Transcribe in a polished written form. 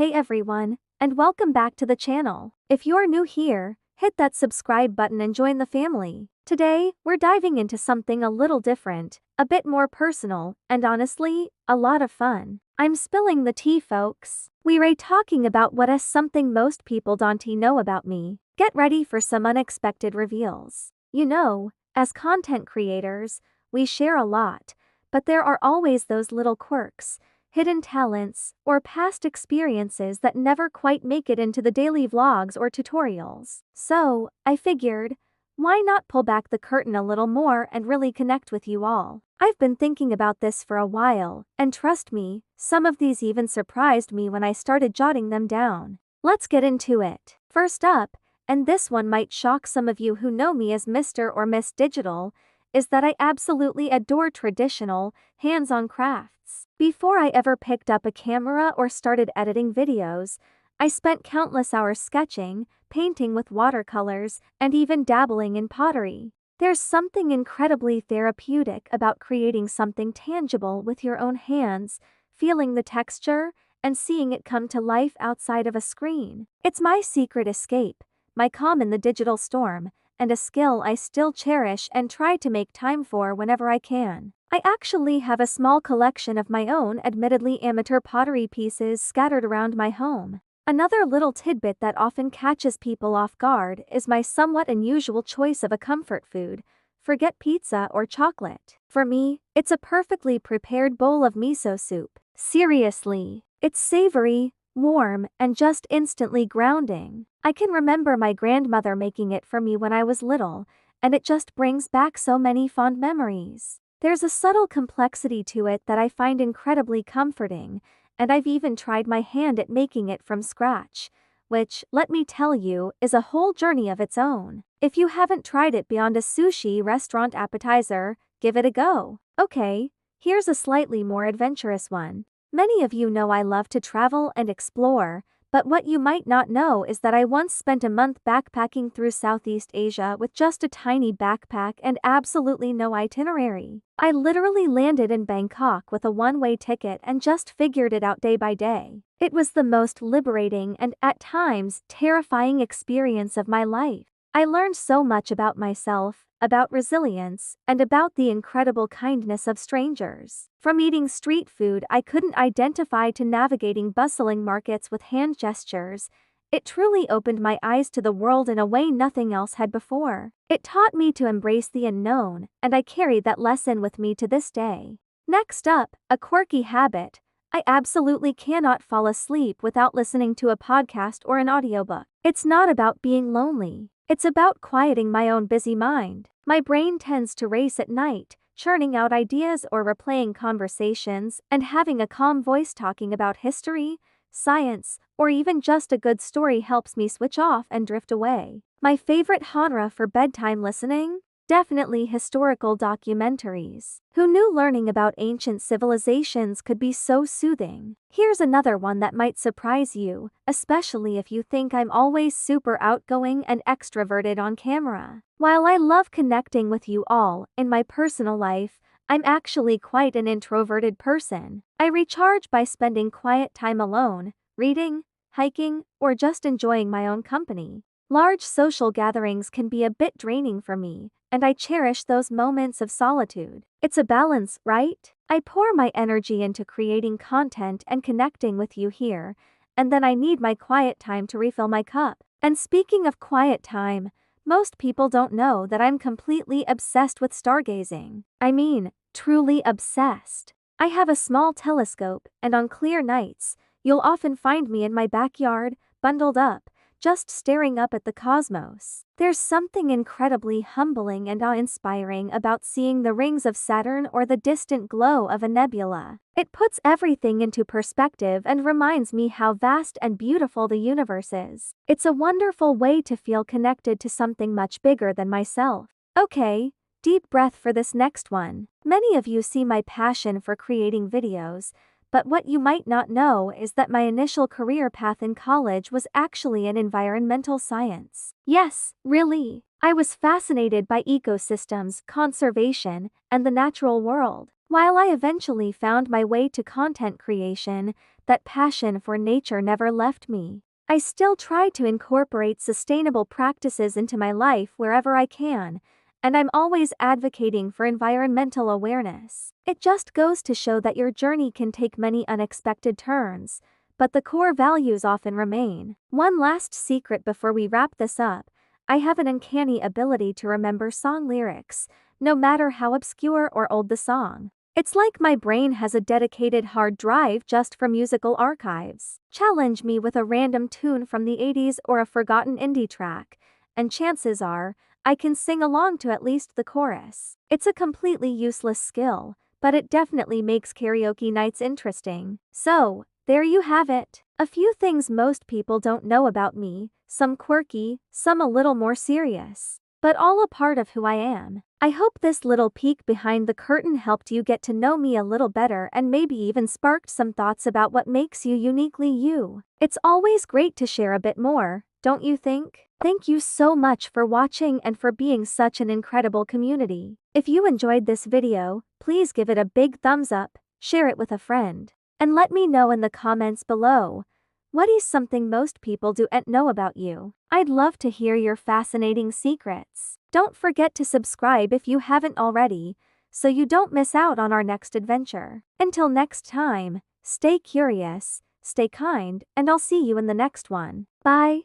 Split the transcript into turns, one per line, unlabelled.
Hey everyone, and welcome back to the channel. If you're new here, hit that subscribe button and join the family. Today, we're diving into something a little different, a bit more personal, and honestly, a lot of fun. I'm spilling the tea, folks. We're talking about what is something most people don't know about me. Get ready for some unexpected reveals. You know, as content creators, we share a lot, but there are always those little quirks, hidden talents, or past experiences that never quite make it into the daily vlogs or tutorials. So, I figured, why not pull back the curtain a little more and really connect with you all? I've been thinking about this for a while, and trust me, some of these even surprised me when I started jotting them down. Let's get into it. First up, and this one might shock some of you who know me as Mr. or Miss Digital, is that I absolutely adore traditional, hands-on crafts. Before I ever picked up a camera or started editing videos, I spent countless hours sketching, painting with watercolors, and even dabbling in pottery. There's something incredibly therapeutic about creating something tangible with your own hands, feeling the texture, and seeing it come to life outside of a screen. It's my secret escape, my calm in the digital storm, and a skill I still cherish and try to make time for whenever I can. I actually have a small collection of my own admittedly amateur pottery pieces scattered around my home. Another little tidbit that often catches people off guard is my somewhat unusual choice of a comfort food. Forget pizza or chocolate. For me, it's a perfectly prepared bowl of miso soup. Seriously, it's savory, warm, and just instantly grounding. I can remember my grandmother making it for me when I was little, and it just brings back so many fond memories. There's a subtle complexity to it that I find incredibly comforting, and I've even tried my hand at making it from scratch, which, let me tell you, is a whole journey of its own. If you haven't tried it beyond a sushi restaurant appetizer, give it a go. Okay, here's a slightly more adventurous one. Many of you know I love to travel and explore, but what you might not know is that I once spent a month backpacking through Southeast Asia with just a tiny backpack and absolutely no itinerary. I literally landed in Bangkok with a one-way ticket and just figured it out day by day. It was the most liberating and, at times, terrifying experience of my life. I learned so much about myself, about resilience, and about the incredible kindness of strangers. From eating street food I couldn't identify to navigating bustling markets with hand gestures, it truly opened my eyes to the world in a way nothing else had before. It taught me to embrace the unknown, and I carry that lesson with me to this day. Next up, a quirky habit. I absolutely cannot fall asleep without listening to a podcast or an audiobook. It's not about being lonely. It's about quieting my own busy mind. My brain tends to race at night, churning out ideas or replaying conversations, and having a calm voice talking about history, science, or even just a good story helps me switch off and drift away. My favorite genre for bedtime listening? Definitely historical documentaries. Who knew learning about ancient civilizations could be so soothing? Here's another one that might surprise you, especially if you think I'm always super outgoing and extroverted on camera. While I love connecting with you all, in my personal life, I'm actually quite an introverted person. I recharge by spending quiet time alone, reading, hiking, or just enjoying my own company. Large social gatherings can be a bit draining for me, and I cherish those moments of solitude. It's a balance, right? I pour my energy into creating content and connecting with you here, and then I need my quiet time to refill my cup. And speaking of quiet time, most people don't know that I'm completely obsessed with stargazing. I mean, truly obsessed. I have a small telescope, and on clear nights, you'll often find me in my backyard, bundled up, just staring up at the cosmos. There's something incredibly humbling and awe-inspiring about seeing the rings of Saturn or the distant glow of a nebula. It puts everything into perspective and reminds me how vast and beautiful the universe is. It's a wonderful way to feel connected to something much bigger than myself. Okay, deep breath for this next one. Many of you see my passion for creating videos, but what you might not know is that my initial career path in college was actually in environmental science. Yes, really. I was fascinated by ecosystems, conservation, and the natural world. While I eventually found my way to content creation, that passion for nature never left me. I still try to incorporate sustainable practices into my life wherever I can, and I'm always advocating for environmental awareness. It just goes to show that your journey can take many unexpected turns, but the core values often remain. One last secret before we wrap this up: I have an uncanny ability to remember song lyrics, no matter how obscure or old the song. It's like my brain has a dedicated hard drive just for musical archives. Challenge me with a random tune from the 80s or a forgotten indie track, and chances are, I can sing along to at least the chorus. It's a completely useless skill, but it definitely makes karaoke nights interesting. So, there you have it. A few things most people don't know about me, some quirky, some a little more serious, but all a part of who I am. I hope this little peek behind the curtain helped you get to know me a little better and maybe even sparked some thoughts about what makes you uniquely you. It's always great to share a bit more, don't you think? Thank you so much for watching and for being such an incredible community. If you enjoyed this video, please give it a big thumbs up, share it with a friend, and let me know in the comments below, what is something most people don't know about you? I'd love to hear your fascinating secrets. Don't forget to subscribe if you haven't already, so you don't miss out on our next adventure. Until next time, stay curious, stay kind, and I'll see you in the next one. Bye.